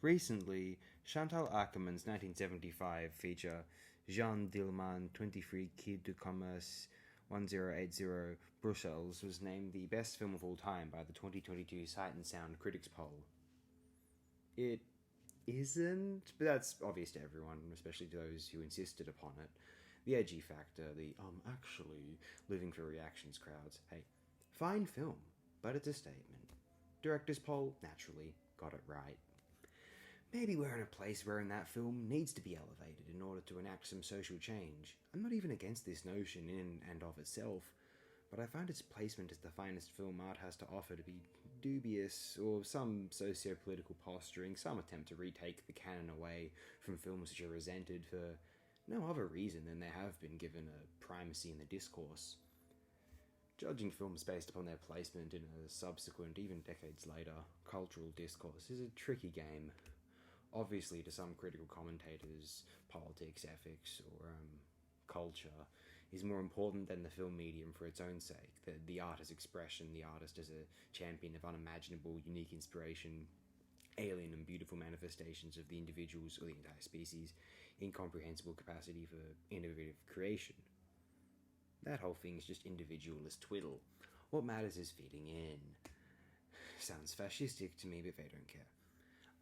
Recently, Chantal Akerman's 1975 feature Jean Dillman 23 Quai de Commerce 1080 Brussels was named the best film of all time by the 2022 Sight and Sound Critics Poll. It isn't, but that's obvious to everyone, especially to those who insisted upon it. The edgy factor, the actually living for reactions crowds. Hey, fine film, but it's a statement. Director's poll, naturally, got it right. Maybe we're in a place wherein that film needs to be elevated in order to enact some social change. I'm not even against this notion in and of itself, but I find its placement as the finest film art has to offer to be dubious, or some socio-political posturing, some attempt to retake the canon away from films which are resented for no other reason than they have been given a primacy in the discourse. Judging films based upon their placement in a subsequent, even decades later, cultural discourse is a tricky game. Obviously, to some critical commentators, politics, ethics, or culture is more important than the film medium for its own sake. The art as expression, the artist as a champion of unimaginable, unique inspiration, alien and beautiful manifestations of the individual's or the entire species' incomprehensible capacity for innovative creation. That whole thing is just individualist twiddle. What matters is fitting in. Sounds fascistic to me, but they don't care.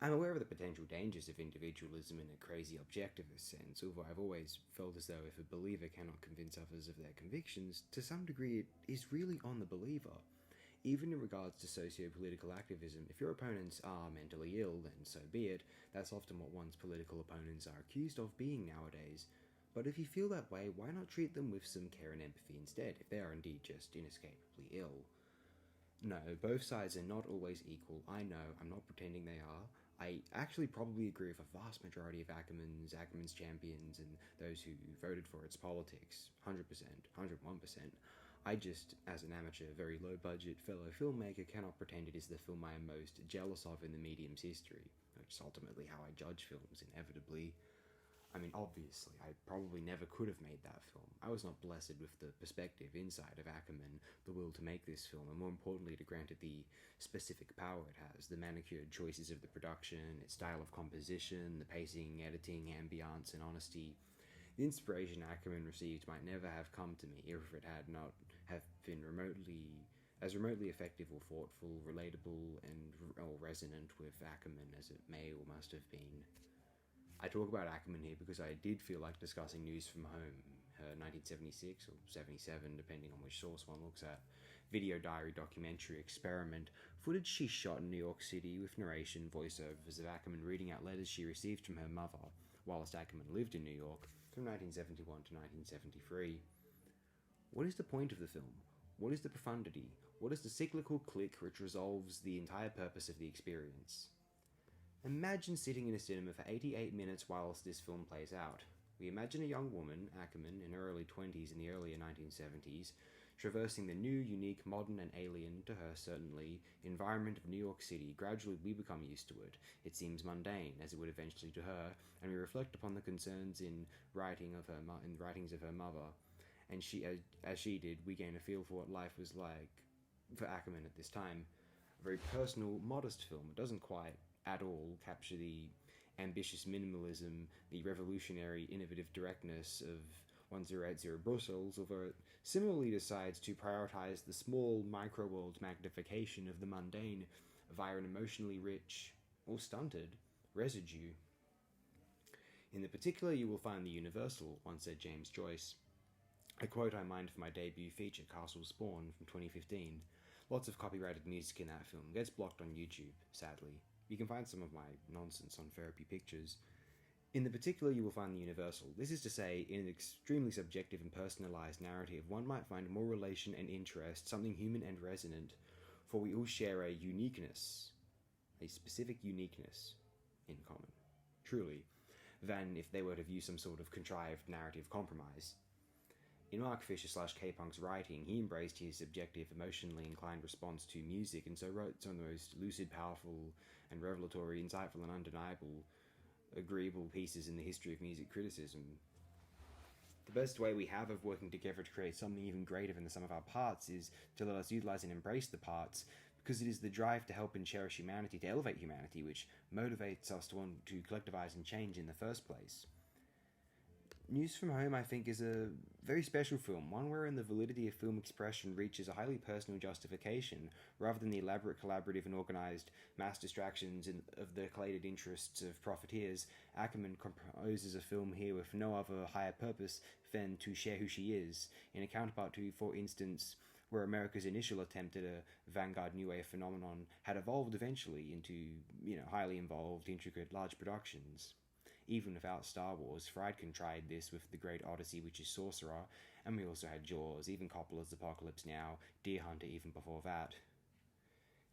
I'm aware of the potential dangers of individualism in a crazy objectivist sense, although I've always felt as though if a believer cannot convince others of their convictions, to some degree it is really on the believer. Even in regards to socio-political activism, if your opponents are mentally ill, then so be it. That's often what one's political opponents are accused of being nowadays. But if you feel that way, why not treat them with some care and empathy instead, if they are indeed just inescapably ill? No, both sides are not always equal. I know, I'm not pretending they are. I actually probably agree with a vast majority of Akerman's champions and those who voted for its politics. 100%, 101%. I just, as an amateur, very low-budget fellow filmmaker, cannot pretend it is the film I am most jealous of in the medium's history, which is ultimately how I judge films, inevitably. I mean, obviously, I probably never could have made that film. I was not blessed with the perspective inside of Akerman, the will to make this film, and more importantly, to grant it the specific power it has, the manicured choices of the production, its style of composition, the pacing, editing, ambience, and honesty. The inspiration Akerman received might never have come to me if it had not have been as remotely effective or thoughtful, relatable, or resonant with Akerman as it may or must have been. I talk about Akerman here because I did feel like discussing News from Home, her 1976 or 77, depending on which source one looks at, video diary documentary experiment, footage she shot in New York City with narration voiceovers of Akerman reading out letters she received from her mother, whilst Akerman lived in New York, from 1971 to 1973. What is the point of the film? What is the profundity? What is the cyclical click which resolves the entire purpose of the experience? Imagine sitting in a cinema for 88 minutes whilst this film plays out. We imagine a young woman, Akerman, in her early 20s in the earlier 1970s, traversing the new, unique, modern and alien, to her certainly, environment of New York City. Gradually we become used to it. It seems mundane, as it would eventually to her, and we reflect upon the concerns in writings of her mother, and as she did, we gain a feel for what life was like for Akerman at this time. A very personal, modest film. It doesn't quite at all capture the ambitious minimalism, the revolutionary, innovative directness of 1080 Brussels, although it similarly decides to prioritize the small micro-world magnification of the mundane via an emotionally rich, or stunted, residue. In the particular, you will find the universal, once said James Joyce. A quote I mined for my debut feature, Castle Spawn, from 2015. Lots of copyrighted music in that film gets blocked on YouTube, sadly. You can find some of my nonsense on Therapy Pictures. In the particular, you will find the universal. This is to say, in an extremely subjective and personalised narrative, one might find more relation and interest, something human and resonant, for we all share a uniqueness, a specific uniqueness, in common, truly, than if they were to view some sort of contrived narrative compromise. In Mark Fisher / K-Punk's writing, he embraced his subjective, emotionally inclined response to music, and so wrote some of the most lucid, powerful, and revelatory, insightful, and undeniable, agreeable pieces in the history of music criticism. The best way we have of working together to create something even greater than the sum of our parts is to let us utilize and embrace the parts, because it is the drive to help and cherish humanity, to elevate humanity, which motivates us to want to collectivize and change in the first place. News from Home, I think, is a very special film, one wherein the validity of film expression reaches a highly personal justification, rather than the elaborate, collaborative, and organized mass distractions of the collated interests of profiteers. Akerman composes a film here with no other higher purpose than to share who she is, in a counterpart to, for instance, where America's initial attempt at a vanguard new wave phenomenon had evolved eventually into, highly involved, intricate, large productions. Even without Star Wars, Friedkin tried this with The Great Odyssey, which is Sorcerer, and we also had Jaws, even Coppola's Apocalypse Now, Deer Hunter even before that.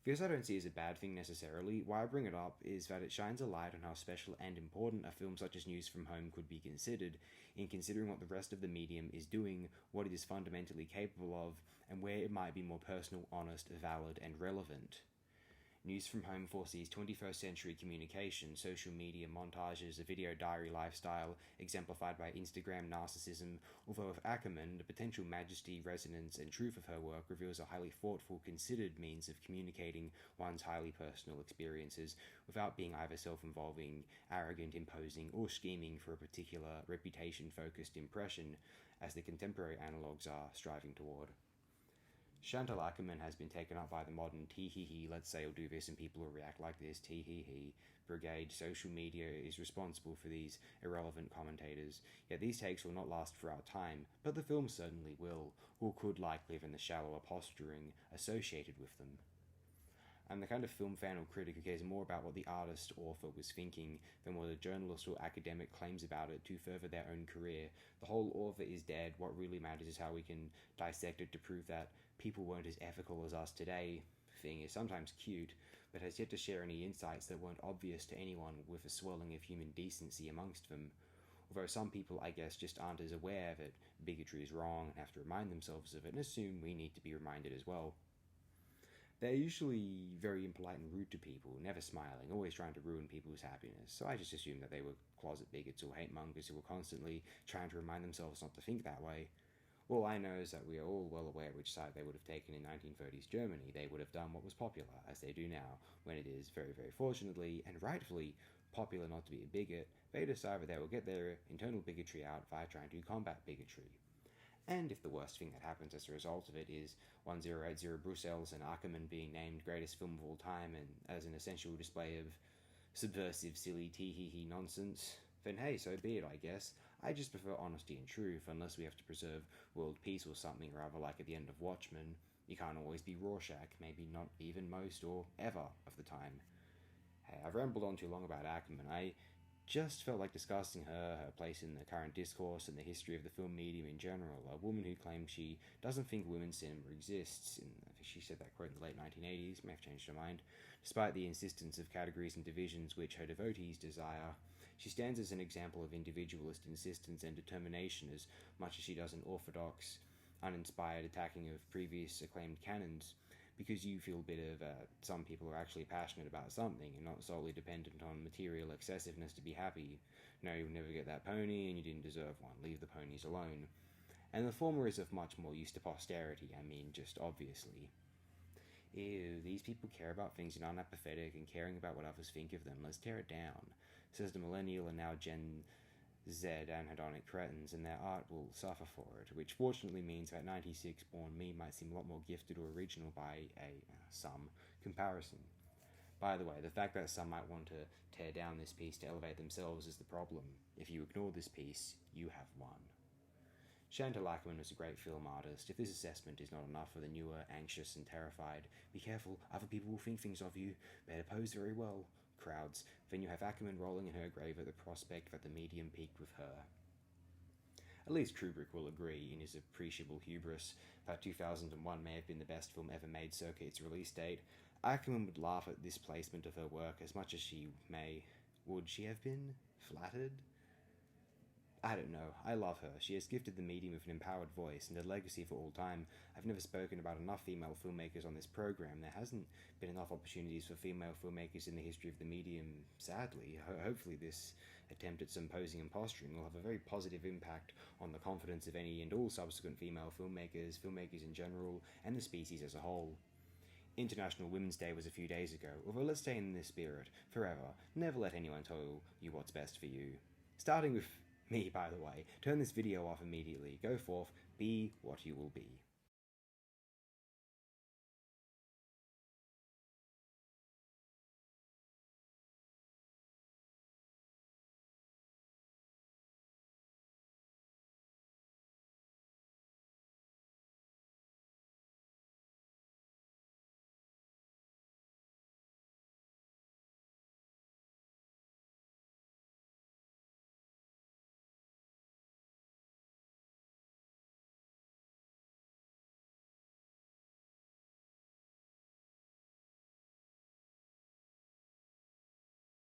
This I don't see as a bad thing necessarily. Why I bring it up is that it shines a light on how special and important a film such as News from Home could be considered, in considering what the rest of the medium is doing, what it is fundamentally capable of, and where it might be more personal, honest, valid, and relevant. News from Home foresees 21st century communication, social media montages, a video diary lifestyle exemplified by Instagram narcissism, although with Akerman, the potential majesty, resonance, and truth of her work reveals a highly thoughtful, considered means of communicating one's highly personal experiences without being either self-involving, arrogant, imposing, or scheming for a particular reputation-focused impression, as the contemporary analogues are striving toward. Chantal Akerman has been taken up by the modern tee-hee-hee, let's say I'll do this and people will react like this, tee-hee-hee brigade. Social media is responsible for these irrelevant commentators, yet these takes will not last throughout time, but the film certainly will, or could likely in the shallower posturing associated with them. I'm the kind of film fan or critic who cares more about what the artist, author was thinking than what a journalist or academic claims about it to further their own career. The whole author is dead. What really matters is how we can dissect it to prove that people weren't as ethical as us today. Thing is sometimes cute, but has yet to share any insights that weren't obvious to anyone with a swelling of human decency amongst them. Although some people, I guess, just aren't as aware that bigotry is wrong and have to remind themselves of it and assume we need to be reminded as well. They're usually very impolite and rude to people, never smiling, always trying to ruin people's happiness, so I just assumed that they were closet bigots or hate mongers who were constantly trying to remind themselves not to think that way. All I know is that we are all well aware which side they would have taken in 1930s Germany. They would have done what was popular, as they do now, when it is, very, very fortunately, and rightfully, popular not to be a bigot. They decide that they will get their internal bigotry out by trying to combat bigotry. And if the worst thing that happens as a result of it is 1080 Brussels and Akerman being named greatest film of all time and as an essential display of subversive, silly, tee-hee-hee nonsense, then hey, so be it, I guess. I just prefer honesty and truth, unless we have to preserve world peace or something rather like at the end of Watchmen. You can't always be Rorschach, maybe not even most or ever of the time. Hey, I've rambled on too long about Akerman. I just felt like discussing her place in the current discourse and the history of the film medium in general. A woman who claims she doesn't think women's cinema exists, I think she said that quote in the late 1980s, may have changed her mind, despite the insistence of categories and divisions which her devotees desire. She stands as an example of individualist insistence and determination as much as she does an orthodox, uninspired attacking of previous acclaimed canons, because you feel bitter that some people are actually passionate about something and not solely dependent on material excessiveness to be happy. No, you'll never get that pony and you didn't deserve one. Leave the ponies alone. And the former is of much more use to posterity, just obviously. Ew, these people care about things and aren't apathetic and caring about what others think of them. Let's tear it down, says the millennial and now Gen Z anhedonic cretins, and their art will suffer for it, which fortunately means that 96 born me might seem a lot more gifted or original by some comparison. By the way, the fact that some might want to tear down this piece to elevate themselves is the problem. If you ignore this piece, you have won. Chantal Akerman was a great film artist. If this assessment is not enough for the newer, anxious, and terrified, be careful, other people will think things of you. Better pose very well. Crowds. Then you have Akerman rolling in her grave at the prospect that the medium peaked with her. At least Kubrick will agree, in his appreciable hubris, that 2001 may have been the best film ever made circa its release date. Akerman would laugh at this placement of her work as much as she may. Would she have been flattered? I don't know. I love her. She has gifted the medium with an empowered voice and a legacy for all time. I've never spoken about enough female filmmakers on this program. There hasn't been enough opportunities for female filmmakers in the history of the medium, sadly. Hopefully this attempt at some posing and posturing will have a very positive impact on the confidence of any and all subsequent female filmmakers, filmmakers in general, and the species as a whole. International Women's Day was a few days ago, although let's stay in this spirit forever. Never let anyone tell you what's best for you. Starting with me, by the way. Turn this video off immediately. Go forth, be what you will be.